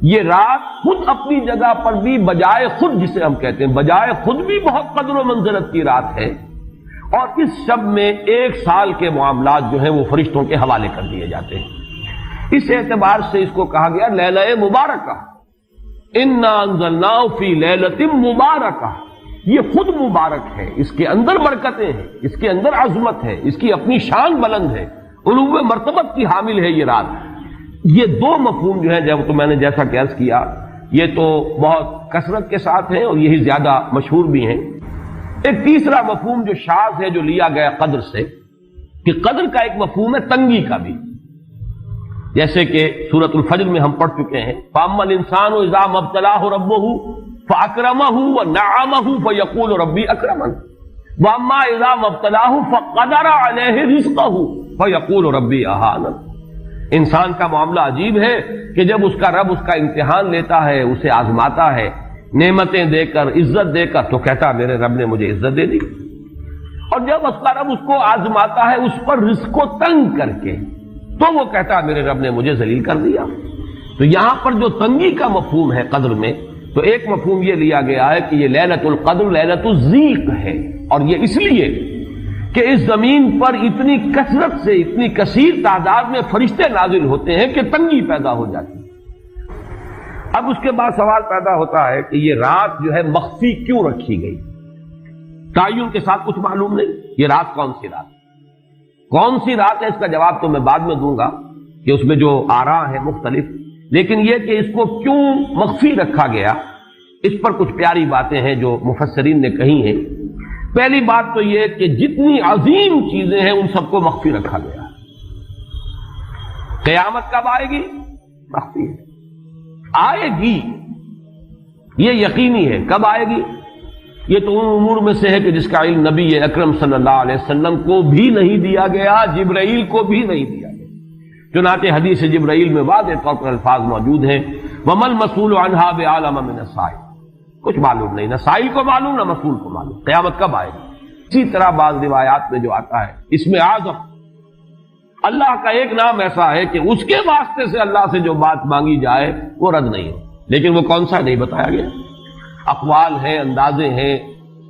یہ رات خود اپنی جگہ پر بھی بجائے خود، جسے ہم کہتے ہیں بجائے خود بھی بہت قدر و منزلت کی رات ہے، اور اس شب میں 1 سال کے معاملات جو ہیں وہ فرشتوں کے حوالے کر دیے جاتے ہیں۔ اس اعتبار سے اس کو کہا گیا لیلہ مبارکہ، انا انزلناہ فی لیلۃ مبارکہ، یہ خود مبارک ہے، اس کے اندر برکتیں ہیں، اس کے اندر عظمت ہے، اس کی اپنی شان بلند ہے، علو مرتبت کی حامل ہے یہ رات۔ یہ دو مفہوم جو ہے جب تو میں نے جیسا کہ عرض کیا یہ تو بہت کثرت کے ساتھ ہیں اور یہی زیادہ مشہور بھی ہیں۔ ایک تیسرا مفہوم جو شاذ ہے جو لیا گیا قدر سے، کہ قدر کا ایک مفہوم ہے تنگی کا بھی، جیسے کہ سورۃ الفجر میں ہم پڑھ چکے ہیں فَأَمَّا الْإِنسَانُ إِذَا مَا ابْتَلَاهُ رَبُّهُ فَأَكْرَمَهُ وَنَعَّمَهُ فَيَقُولُ رَبِّي أَكْرَمَنِ وَأَمَّا إِذَا مَا ابْتَلَاهُ فَقَدَرَ عَلَيْهِ رِزْقَهُ فَيَقُولُ رَبِّي أَهَانَنِ۔ انسان کا معاملہ عجیب ہے کہ جب اس کا رب اس کا امتحان لیتا ہے، اسے آزماتا ہے، نعمتیں دے کر، عزت دے کر، تو کہتا میرے رب نے مجھے عزت دے دی، اور جب اس کا رب اس کو آزماتا ہے اس پر رزق کو تنگ کر کے، تو وہ کہتا میرے رب نے مجھے ذلیل کر دیا۔ تو یہاں پر جو تنگی کا مفہوم ہے قدر میں، تو ایک مفہوم یہ لیا گیا ہے کہ یہ لیلۃ القدر لیلۃ الضیق ہے، اور یہ اس لیے کہ اس زمین پر اتنی کثرت سے، اتنی کثیر تعداد میں فرشتے نازل ہوتے ہیں کہ تنگی پیدا ہو جاتی ہے۔ اب اس کے بعد سوال پیدا ہوتا ہے کہ یہ رات جو ہے مخفی کیوں رکھی گئی؟ تعین کے ساتھ کچھ معلوم نہیں، یہ رات کون سی رات کون سی رات ہے، اس کا جواب تو میں بعد میں دوں گا کہ اس میں جو آراء ہیں مختلف، لیکن یہ کہ اس کو کیوں مخفی رکھا گیا، اس پر کچھ پیاری باتیں ہیں جو مفسرین نے کہی ہیں۔ پہلی بات تو یہ کہ جتنی عظیم چیزیں ہیں ان سب کو مخفی رکھا گیا۔ قیامت کب آئے گی؟ مخفی ہے، آئے گی یہ یقینی ہے، کب آئے گی؟ یہ تو ان امور میں سے ہے کہ جس کا علم نبی اکرم صلی اللہ علیہ وسلم کو بھی نہیں دیا گیا، جبرائیل کو بھی نہیں دیا گیا۔ چنانچہ حدیث جبرائیل میں واضح طور پر الفاظ موجود ہیں وَمَا الْمَسْئُولُ عَنْهَا بِأَعْلَمَ مِنَ السَّائِلِ، کچھ معلوم نہیں، نہ سائل کو معلوم نہ مسئول کو معلوم قیامت کب آئے گی۔ اسی طرح بعض روایات میں جو آتا ہے اس میں اعظم، اللہ کا ایک نام ایسا ہے کہ اس کے واسطے سے اللہ سے جو بات مانگی جائے وہ رد نہیں ہے، لیکن وہ کون سا نہیں بتایا گیا۔ اقوال ہیں، اندازے ہیں،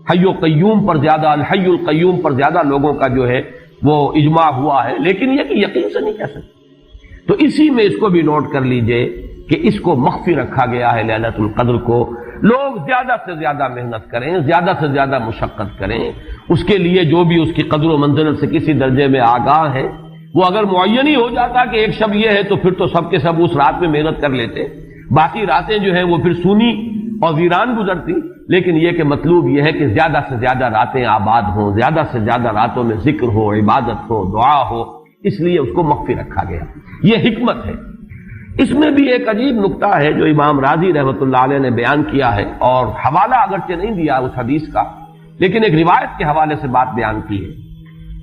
حی و قیوم پر زیادہ، الحی القیوم پر زیادہ لوگوں کا جو ہے وہ اجماع ہوا ہے، لیکن یہ کہ یقین سے نہیں کہہ سکتے۔ تو اسی میں اس کو بھی نوٹ کر لیجئے کہ اس کو مخفی رکھا گیا ہے لیلۃ القدر کو۔ لوگ زیادہ سے زیادہ محنت کریں، زیادہ سے زیادہ مشقت کریں، اس کے لیے جو بھی اس کی قدر و منزلت سے کسی درجے میں آگاہ ہے، وہ اگر معین ہی ہو جاتا کہ ایک شب یہ ہے تو پھر تو سب کے سب اس رات میں محنت کر لیتے، باقی راتیں جو ہیں وہ پھر سونی اور ویران گزرتی۔ لیکن یہ کہ مطلوب یہ ہے کہ زیادہ سے زیادہ راتیں آباد ہوں، زیادہ سے زیادہ راتوں میں ذکر ہو، عبادت ہو، دعا ہو، اس لیے اس کو مخفی رکھا گیا، یہ حکمت ہے۔ اس میں بھی ایک عجیب نکتہ ہے جو امام راضی رحمۃ اللہ علیہ نے بیان کیا ہے، اور حوالہ اگرچہ نہیں دیا اس حدیث کا، لیکن ایک روایت کے حوالے سے بات بیان کی ہے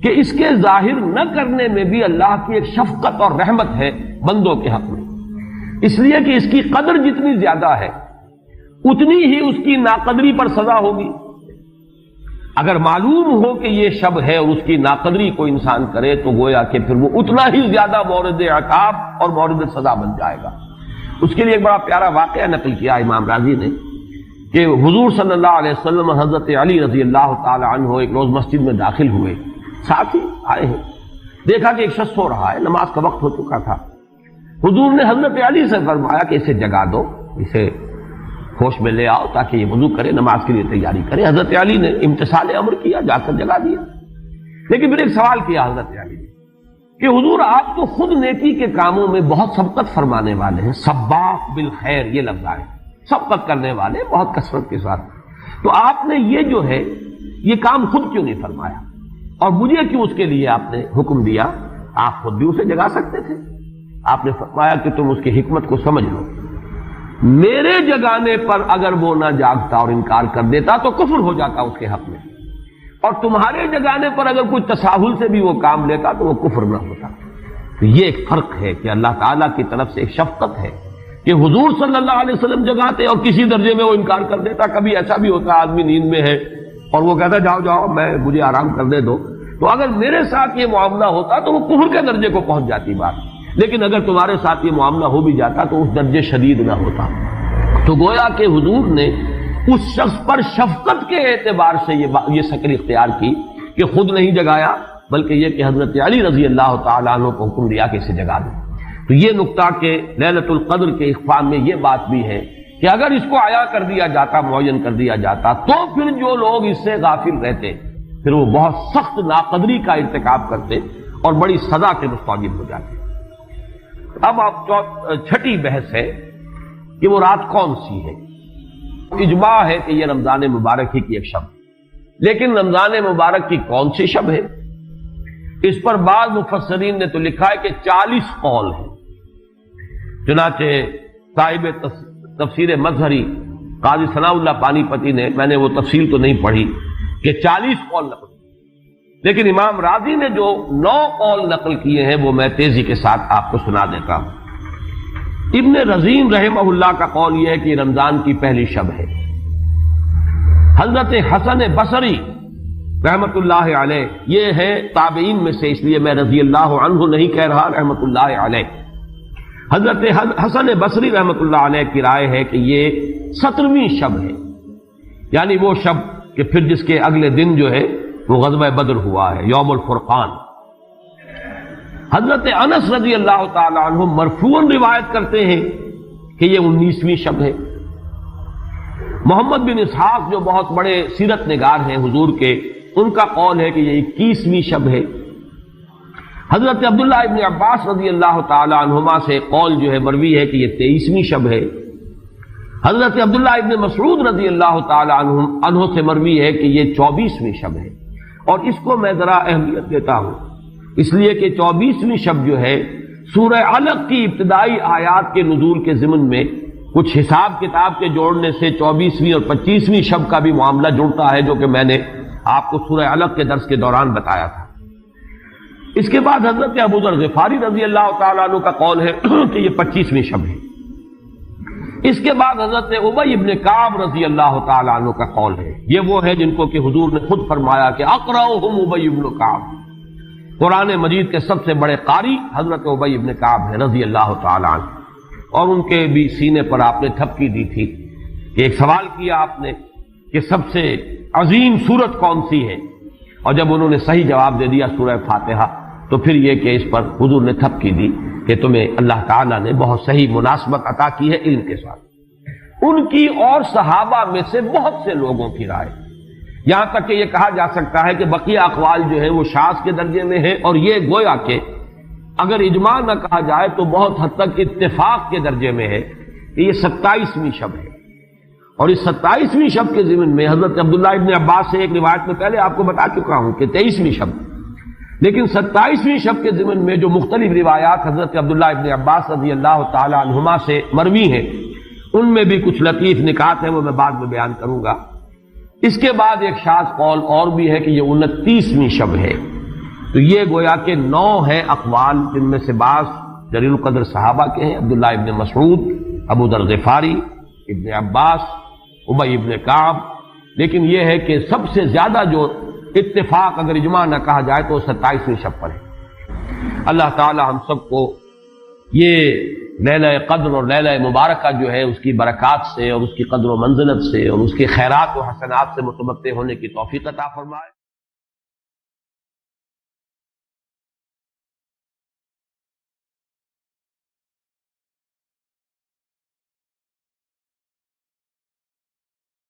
کہ اس کے ظاہر نہ کرنے میں بھی اللہ کی ایک شفقت اور رحمت ہے بندوں کے حق میں، اس لیے کہ اس کی قدر جتنی زیادہ ہے اتنی ہی اس کی ناقدری پر سزا ہوگی۔ اگر معلوم ہو کہ یہ شب ہے اور اس کی ناقدری کو انسان کرے تو گویا کہ پھر وہ اتنا ہی زیادہ مورد عقاب اور مورد سزا بن جائے گا۔ اس کے لیے ایک بڑا پیارا واقعہ نقل کیا امام راضی نے کہ حضور صلی اللہ علیہ وسلم حضرت علی رضی اللہ تعالی عنہ ایک روز مسجد میں داخل ہوئے، ساتھ ہی آئے ہیں، دیکھا کہ ایک شخص سو رہا ہے، نماز کا وقت ہو چکا تھا۔ حضور نے حضرت علی سے فرمایا کہ اسے جگا دو، اسے ہوش میں لے آؤ تاکہ یہ وضو کرے، نماز کے لیے تیاری کرے۔ حضرت علی نے امتثال امر کیا، جا کر جگا دیا۔ لیکن پھر ایک سوال کیا حضرت علی نے کہ حضور آپ تو خود نیکی کے کاموں میں بہت سبقت فرمانے والے ہیں، سباق بالخیر یہ لفظ ہے، سبقت کرنے والے بہت کثرت کے ساتھ، تو آپ نے یہ جو ہے یہ کام خود کیوں نہیں فرمایا اور مجھے کیوں اس کے لیے آپ نے حکم دیا؟ آپ خود بھی اسے جگا سکتے تھے۔ آپ نے فرمایا کہ تم اس کی حکمت کو سمجھ لو، میرے جگانے پر اگر وہ نہ جاگتا اور انکار کر دیتا تو کفر ہو جاتا اس کے حق میں، اور تمہارے جگانے پر اگر کوئی تساہل سے بھی وہ کام لیتا تو وہ کفر نہ ہوتا۔ تو یہ ایک فرق ہے کہ اللہ تعالیٰ کی طرف سے ایک شفقت ہے کہ حضور صلی اللہ علیہ وسلم جگاتے اور کسی درجے میں وہ انکار کر دیتا۔ کبھی ایسا بھی ہوتا آدمی نیند میں ہے اور وہ کہتا جاؤ جاؤ مجھے آرام کرنے دو، تو اگر میرے ساتھ یہ معاملہ ہوتا تو وہ کفر کے درجے کو پہنچ جاتی بات۔ لیکن اگر تمہارے ساتھ یہ معاملہ ہو بھی جاتا تو اس درجے شدید نہ ہوتا۔ تو گویا کہ حضور نے اس شخص پر شفقت کے اعتبار سے یہ شکل اختیار کی کہ خود نہیں جگایا، بلکہ یہ کہ حضرت علی رضی اللہ تعالیٰ عنہ کو حکم دیا کہ اسے جگا دیں۔ تو یہ نقطہ کہ لیلۃ القدر کے اخفاء میں یہ بات بھی ہے کہ اگر اس کو عیا کر دیا جاتا، معین کر دیا جاتا، تو پھر جو لوگ اس سے غافل رہتے پھر وہ بہت سخت ناقدری کا ارتکاب کرتے اور بڑی سزا کے مستوجب ہو جاتے۔ اب چھٹی بحث ہے کہ وہ رات کون سی ہے۔ اجماع ہے کہ یہ رمضان مبارک ہی کی ایک شب، لیکن رمضان مبارک کی کون سی شب ہے، اس پر بعض مفسرین نے تو لکھا ہے کہ 40 قول ہیں۔ چنانچہ صاحب تفسیر مظہری قاضی ثناء اللہ پانی پتی نے، میں نے وہ تفصیل تو نہیں پڑھی، کہ 40 قول نقل، لیکن امام راضی نے جو 9 قول نقل کیے ہیں وہ میں تیزی کے ساتھ آپ کو سنا دیتا ہوں۔ ابن رزین رحمہ اللہ کا قول یہ ہے کہ رمضان کی پہلی شب ہے۔ حضرت حسن بصری رحمت اللہ علیہ یہ ہے تابعین میں سے، اس لیے میں رضی اللہ عنہ نہیں کہہ رہا، رحمت اللہ علیہ۔ حضرت حسن بصری رحمت اللہ علیہ کی رائے ہے کہ یہ 17ویں شب ہے، یعنی وہ شب کہ پھر جس کے اگلے دن جو ہے وہ غزوہ بدر ہوا ہے، یوم الفرقان۔ حضرت انس رضی اللہ تعالی عنہ مرفوعاً روایت کرتے ہیں کہ یہ 19ویں شب ہے۔ محمد بن اسحاق جو بہت بڑے سیرت نگار ہیں حضور کے، ان کا قول ہے کہ یہ 21ویں شب ہے۔ حضرت عبداللہ ابن عباس رضی اللہ تعالی عنہما سے قول جو ہے مروی ہے کہ یہ 23ویں شب ہے۔ حضرت عبداللہ ابن مسعود رضی اللہ تعالی عنہ سے مروی ہے کہ یہ 24ویں شب ہے۔ اور اس کو میں ذرا اہمیت دیتا ہوں اس لیے کہ 24ویں شب جو ہے سورہ علق کی ابتدائی آیات کے نزول کے ضمن میں کچھ حساب کتاب کے جوڑنے سے 24ویں اور 25ویں شب کا بھی معاملہ جڑتا ہے، جو کہ میں نے آپ کو سورہ علق کے درس کے دوران بتایا تھا۔ اس کے بعد حضرت ابو ذر غفاری رضی اللہ تعالیٰ عنہ کا قول ہے کہ یہ 25ویں شب ہے۔ اس کے بعد حضرت ابی ابن کعب رضی اللہ تعالیٰ عنہ کا قول ہے، یہ وہ ہے جن کو کہ حضور نے خود فرمایا کہ اقرأہم ابی ابن کعب، قرآن مجید کے سب سے بڑے قاری حضرت ابی ابن کعب ہے رضی اللہ تعالیٰ عنہ، اور ان کے بھی سینے پر آپ نے تھپکی دی تھی کہ ایک سوال کیا آپ نے کہ سب سے عظیم سورت کون سی ہے، اور جب انہوں نے صحیح جواب دے دیا سورہ فاتحہ، تو پھر یہ کہ اس پر حضور نے تھپکی دی کہ تمہیں اللہ تعالیٰ نے بہت صحیح مناسبت عطا کی ہے علم کے ساتھ۔ ان کی اور صحابہ میں سے بہت سے لوگوں کی رائے، یہاں تک کہ یہ کہا جا سکتا ہے کہ بقیہ اقوال جو ہے وہ شاذ کے درجے میں ہے، اور یہ گویا کہ اگر اجماع نہ کہا جائے تو بہت حد تک اتفاق کے درجے میں ہے کہ یہ 27ویں شب ہے۔ اور اس 27ویں شب کے ضمن میں حضرت عبداللہ ابن عباس سے ایک روایت میں پہلے آپ کو بتا چکا ہوں کہ 23ویں شب، لیکن 27ویں شب کے ضمن میں جو مختلف روایات حضرت عبداللہ ابن عباس رضی اللہ تعالی عنہما سے مروی ہیں، ان میں بھی کچھ لطیف نکات ہیں، وہ میں بعد میں بیان کروں گا۔ اس کے بعد ایک شاذ قول اور بھی ہے کہ یہ 29ویں شب ہے۔ تو یہ گویا کہ 9 ہیں اقوال، جن میں سے بعض جلیل القدر صحابہ کے ہیں، عبداللہ ابن مسعود، ابو ذر غفاری، ابن عباس، ابی ابن کعب، لیکن یہ ہے کہ سب سے زیادہ جو اتفاق اگر اجماع نہ کہا جائے تو 27ویں شب پر ہے۔ اللہ تعالی ہم سب کو یہ لیلہ قدر اور لیلہ مبارکہ جو ہے اس کی برکات سے اور اس کی قدر و منزلت سے اور اس کے خیرات و حسنات سے متمتع ہونے کی توفیق عطا فرمائے۔